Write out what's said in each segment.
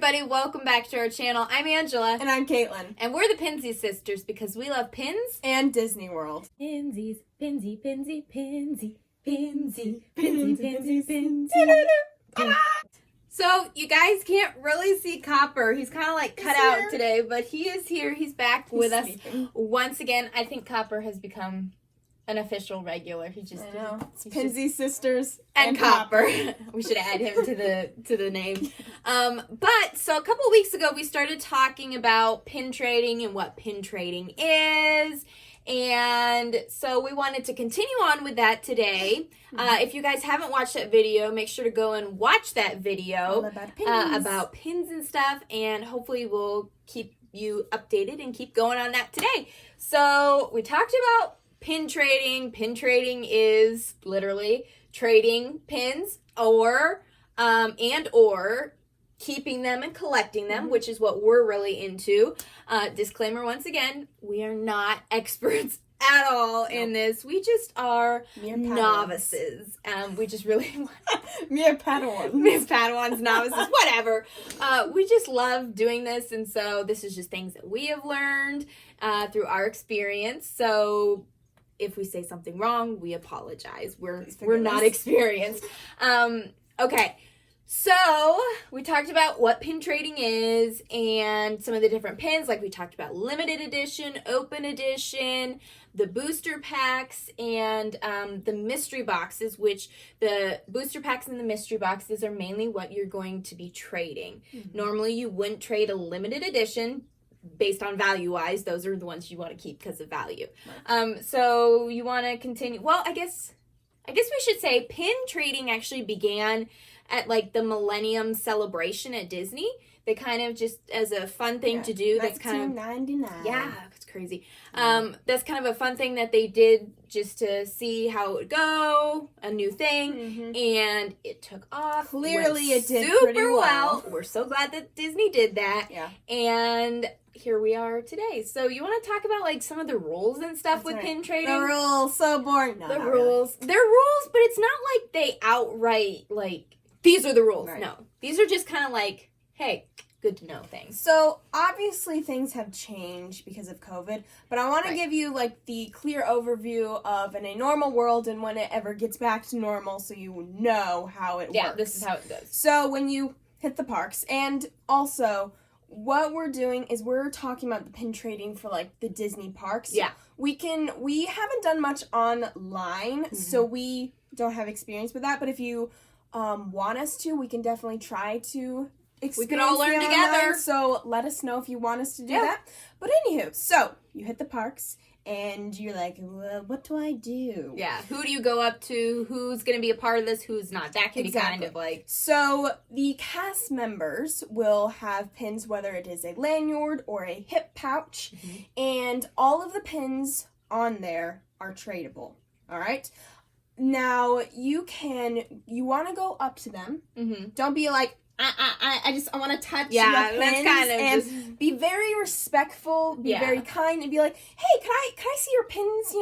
everybody, welcome back to our channel. I'm Angela. And I'm Kaitlyn. And we're the Pinsy sisters because we love pins. And Disney World. Pinsies, pinsy, pinsy, pinsy, pinsy, Pinsy, pinsy, pinsy, pinsy. So, you guys can't really see Copper. He's kind of like cut out today, but he is here. He's back with us once again. I think Copper has become an official regular. He just Pinsy sisters and Copper. We should add him to the name. But so a couple weeks ago we started talking about pin trading and what pin trading is. And so we wanted to continue on with that today. If you guys haven't watched that video, make sure to go and watch that video about pins and stuff, and hopefully we'll keep you updated and keep going on that today. So we talked about pin trading. Pin trading is literally trading pins or keeping them and collecting them, which is what we're really into. Disclaimer once again, we are not experts at all in this. We just are novices. We just really mere Padawans. Mere Padawans, novices, whatever. We just love doing this, and so this is just things that we have learned through our experience. So if we say something wrong, we apologize. We're not experienced. Okay. So, we talked about what pin trading is and some of the different pins, like we talked about limited edition, open edition, the booster packs, and the mystery boxes, which the booster packs and the mystery boxes are mainly what you're going to be trading. Normally, you wouldn't trade a limited edition based on value-wise. Those are the ones you want to keep because of value. So, you want to continue. Well, I guess we should say pin trading actually began at like the Millennium Celebration at Disney. They kind of just as a fun thing to do. That's kind of 1999. Yeah, it's crazy. That's kind of a fun thing that they did just to see how it would go, a new thing, and it took off. Clearly, it did super pretty well. We're so glad that Disney did that. Yeah, and here we are today. So you want to talk about like some of the rules and stuff with pin trading? The rules, so boring. No, the rules. Really. They're rules, but it's not like they outright like these are the rules. Right. No. These are just kind of like, hey, good to know things. So, obviously things have changed because of COVID, but I want to give you like the clear overview of in a normal world and when it ever gets back to normal so you know how it works. Yeah, this is how it goes. So, when you hit the parks, and also what we're doing is we're talking about the pin trading for like the Disney parks. Yeah. We haven't done much online, so we don't have experience with that, but if you want us to, we can definitely try to experience. We can all learn together. So let us know if you want us to do that. But anywho, so you hit the parks and you're like, well, what do I do? Yeah, who do you go up to? Who's going to be a part of this? Who's not? That can be kind of like. So the cast members will have pins, whether it is a lanyard or a hip pouch, and all of the pins on there are tradable. All right. Now, you want to go up to them. Don't be like, I want to touch the pins. That's kind of and just be very respectful, be very kind, and be like, hey, can I see your pins?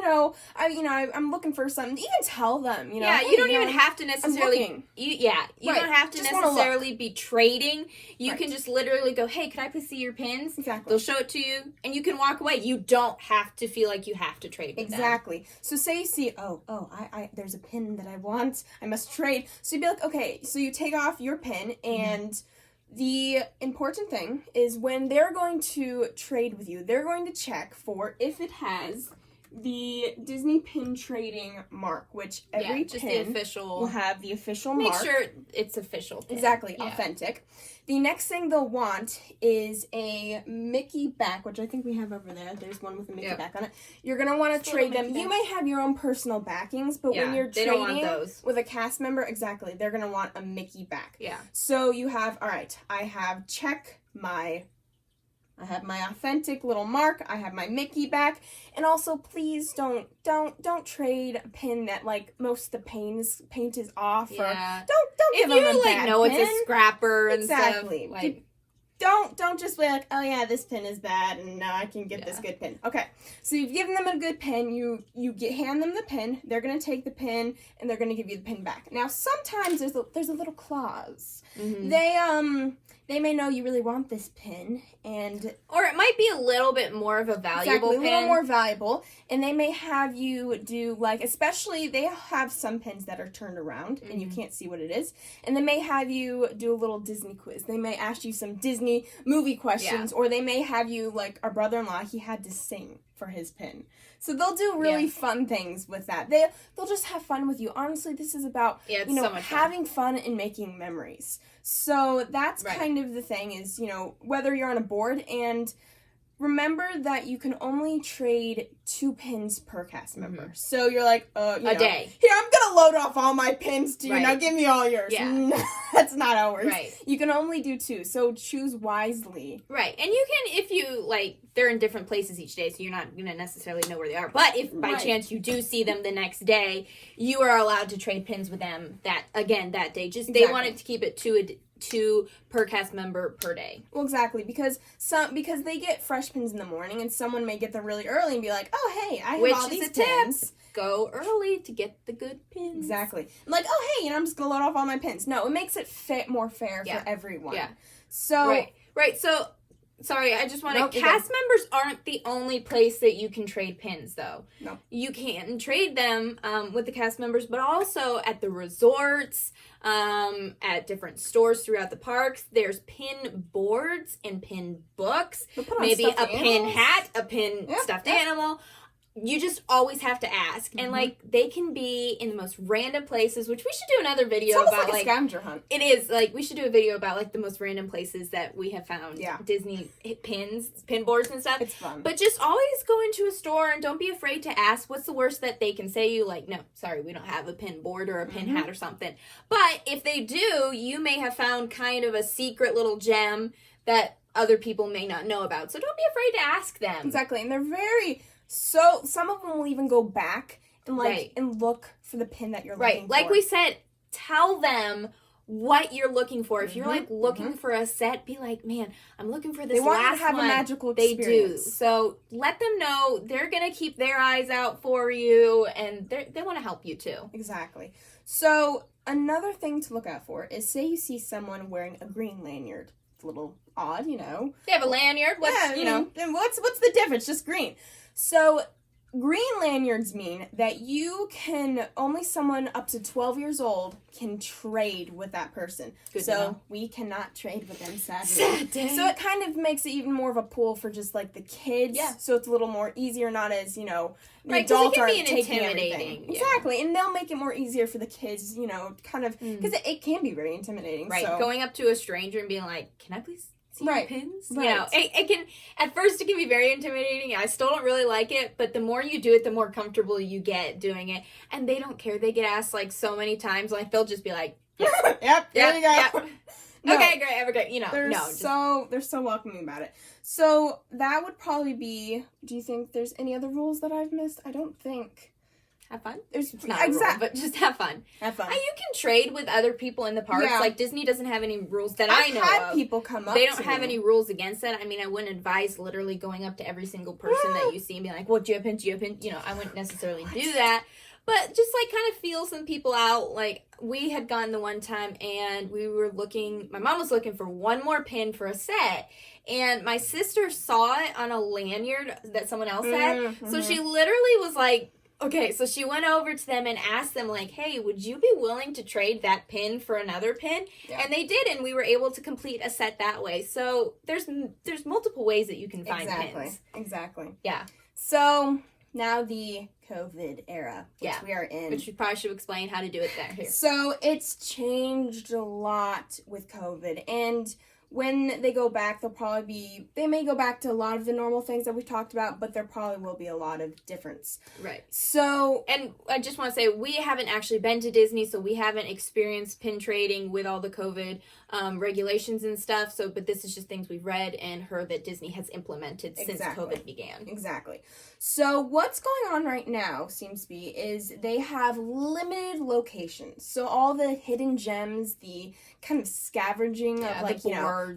I'm looking for something. Even tell them, Yeah, hey, you don't even have to necessarily. You don't have to just necessarily be trading. You can just literally go, hey, can I please see your pins? Exactly. You'll show it to you, and you can walk away. You don't have to feel like you have to trade with them. So say you see, I there's a pin that I want. I must trade. So you'd be like, okay. So you take off your pin and the important thing is when they're going to trade with you, they're going to check for if it has the Disney pin trading mark, which every pin will have the official mark. Make sure it's official pin. Exactly, authentic. The next thing they'll want is a Mickey back, which I think we have over there. There's one with a Mickey back on it. You're going to want to trade them. You may have your own personal backings, but when you're trading with a cast member, they're going to want a Mickey back. Yeah. So you have, all right, I have my authentic little mark. I have my Mickey back. And also, please don't trade a pin that like most of the paint is off. Or don't give them a bad pin. If you know it's a scrapper and stuff. Like, don't just be like, oh yeah, this pin is bad and now I can get this good pin. Okay, so you've given them a good pin. You hand them the pin. They're gonna take the pin and they're gonna give you the pin back. Now sometimes there's a little clause. They they may know you really want this pin, and or it might be a little bit more of a valuable pin. a little more valuable, and they may have you do, like, especially, they have some pins that are turned around, and you can't see what it is, and they may have you do a little Disney quiz. They may ask you some Disney movie questions, or they may have you, like, our brother-in-law, he had to sing for his pin. So they'll do really fun things with that. They'll just have fun with you. Honestly, this is about, so much having fun and making memories. So that's kind of the thing is, whether you're on a board, and remember that you can only trade 2 pins per cast member. So you're like, a day. Here, I'm going to load off all my pins to you. Now give me all yours. Yeah. That's not how it works. Right. You can only do 2. So choose wisely. Right. And you can, if you, like, they're in different places each day, so you're not going to necessarily know where they are. But if by chance you do see them the next day, you are allowed to trade pins with them that day. Just they wanted to keep it 2 per cast member per day. Well, exactly, because they get fresh pins in the morning, and someone may get them really early and be like, "Oh, hey, I have all these pins." Go early to get the good pins. Exactly. Like, "Oh, hey, I'm just gonna load off all my pins." No, it makes it more fair for everyone. Yeah. So right. So. Sorry, I just want to... Cast members aren't the only place that you can trade pins, though. No. You can trade them with the cast members, but also at the resorts, at different stores throughout the parks. There's pin boards and pin books. Maybe a pin hat, a pin stuffed animal. You just always have to ask. And, like, they can be in the most random places, which we should do another video about, like a scavenger hunt. It is. Like, we should do a video about, like, the most random places that we have found Disney pin boards and stuff. It's fun. But just always go into a store and don't be afraid to ask what's the worst that they can say you. Like, no, sorry, we don't have a pin board or a pin hat or something. But if they do, you may have found kind of a secret little gem that other people may not know about. So don't be afraid to ask them. Exactly. And they're very... So, some of them will even go back and, and look for the pin that you're looking for. Like we said, tell them what you're looking for. If you're, like, looking for a set, be like, man, I'm looking for this last one. They want you to have a magical experience. They do. So, let them know they're going to keep their eyes out for you, and they want to help you, too. Exactly. So, another thing to look out for is, say you see someone wearing a green lanyard. It's a little odd, They have a lanyard. What's the difference? Just green. So, green lanyards mean that only someone up to 12 years old can trade with that person. We cannot trade with them, sadly. Sad day. So, it kind of makes it even more of a pool for just, like, the kids. Yeah. So, it's a little more easier, not as, the adults aren't taking everything. Yeah. Exactly. And they'll make it more easier for the kids, kind of, because it can be very intimidating. Right. So. Going up to a stranger and being like, can I please... pins? Right. It can, at first it can be very intimidating. I still don't really like it, but the more you do it, the more comfortable you get doing it. And they don't care. They get asked, like, so many times, like, they'll just be like, yep, there you go. Yep. No. Okay, great, okay, they're so welcoming about it. So, that would probably be, do you think there's any other rules that I've missed? I don't think. Have fun. It's not a rule, but just have fun. Have fun. You can trade with other people in the parks. Yeah. Like, Disney doesn't have any rules that I know of. I've had people come up They don't have any rules against that. I mean, I wouldn't advise literally going up to every single person that you see and being like, well, do you have pins? Do you have pins? I wouldn't necessarily do that. But just, like, kind of feel some people out. Like, we had gone the one time, and we were looking... My mom was looking for one more pin for a set. And my sister saw it on a lanyard that someone else had. So she literally was like... Okay, so she went over to them and asked them, like, hey, would you be willing to trade that pin for another pin? Yeah. And they did, and we were able to complete a set that way. So there's multiple ways that you can find pins. Exactly. Yeah. So now the COVID era, which we are in. Which we probably should explain how to do it there. So it's changed a lot with COVID, and... When they go back, they may go back to a lot of the normal things that we talked about, but there probably will be a lot of difference. Right. So... And I just want to say, we haven't actually been to Disney, so we haven't experienced pin trading with all the COVID regulations and stuff, but this is just things we've read and heard that Disney has implemented since COVID began. Exactly. So what's going on right now, seems to be, is they have limited locations. So all the hidden gems, the kind of scavenging of, like,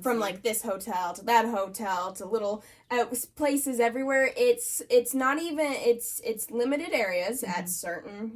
from, like, this hotel to that hotel to little places everywhere. It's not even, it's limited areas at certain,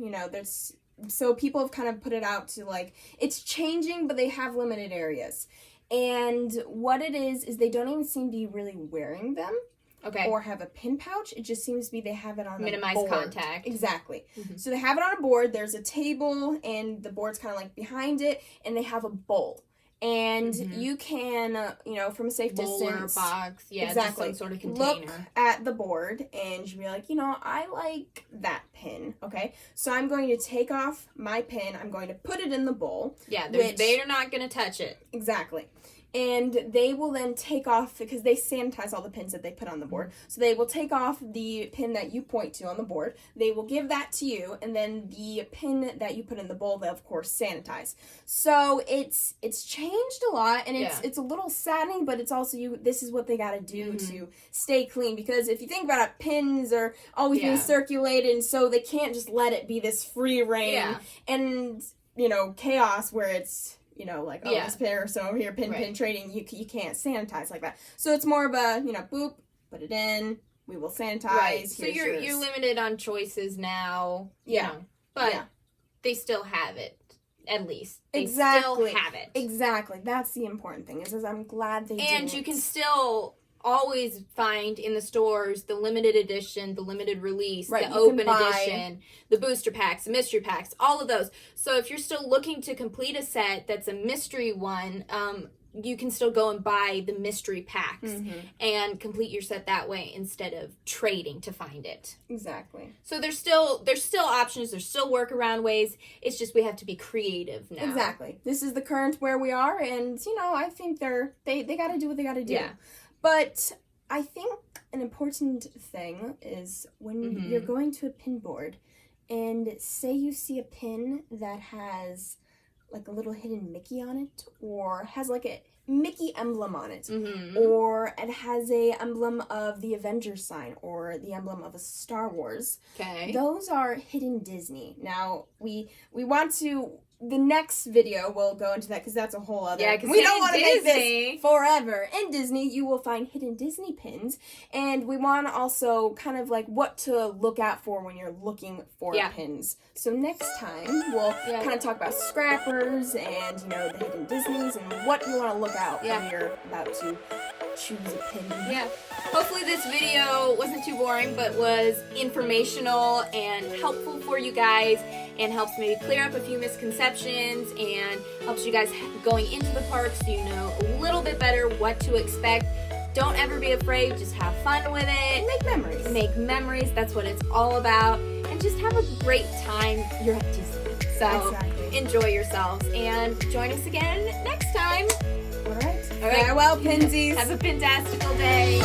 so people have kind of put it out to, like, it's changing, but they have limited areas. And what it is they don't even seem to be really wearing them. Okay. Or have a pin pouch. It just seems to be they have it on minimize a board. contact. Exactly. So they have it on a board. There's a table, and the board's kind of like behind it, and they have a bowl. And you can, from a safe distance, or box, exactly, just some sort of container. Look at the board, and you'll be like, I like that pin. Okay, so I'm going to take off my pin. I'm going to put it in the bowl. Yeah, they're not going to touch it. Exactly. And they will then take off, because they sanitize all the pins that they put on the board. So they will take off the pin that you point to on the board. They will give that to you, and then the pin that you put in the bowl, they'll, of course, sanitize. So it's changed a lot, and it's a little saddening, but it's also this is what they got to do to stay clean. Because if you think about it, pins are always being circulated, and so they can't just let it be this free reign and, chaos where it's... this pin or so over here, pin trading, you can't sanitize like that. So it's more of a, boop, put it in, we will sanitize. Right. So you're limited on choices now. But they still have it, at least. They still have it. Exactly. That's the important thing, is I'm glad they did. And you can still always find in the stores the limited edition, the limited release, the open edition, the booster packs, the mystery packs, all of those. So if you're still looking to complete a set that's a mystery one, you can still go and buy the mystery packs and complete your set that way instead of trading to find it. Exactly. So there's still options, there's still workaround ways. It's just we have to be creative now. Exactly. This is the current where we are, and I think they got to do what they got to do. Yeah. But I think an important thing is when you're going to a pin board and say you see a pin that has like a little hidden Mickey on it, or has like a Mickey emblem on it, or it has a emblem of the Avengers sign, or the emblem of a Star Wars. Okay. Those are hidden Disney. Now, we want to... The next video will go into that, because that's a whole other... Yeah, because we don't want to make this forever. In Disney, you will find hidden Disney pins, and we want to also kind of like what to look out for when you're looking for pins. So next time, we'll kind of talk about scrappers and, the hidden Disneys and what you want to look out when you're about to choose a pin. Yeah. Hopefully this video wasn't too boring, but was informational and helpful for you guys, and helps maybe clear up a few misconceptions and helps you guys going into the park so you know a little bit better what to expect. Don't ever be afraid. Just have fun with it. Make memories. Make memories. That's what it's all about. And just have a great time. You're at Disney. So enjoy yourselves. And join us again next time. All right. Farewell, Pinsies. Have a pintastical day.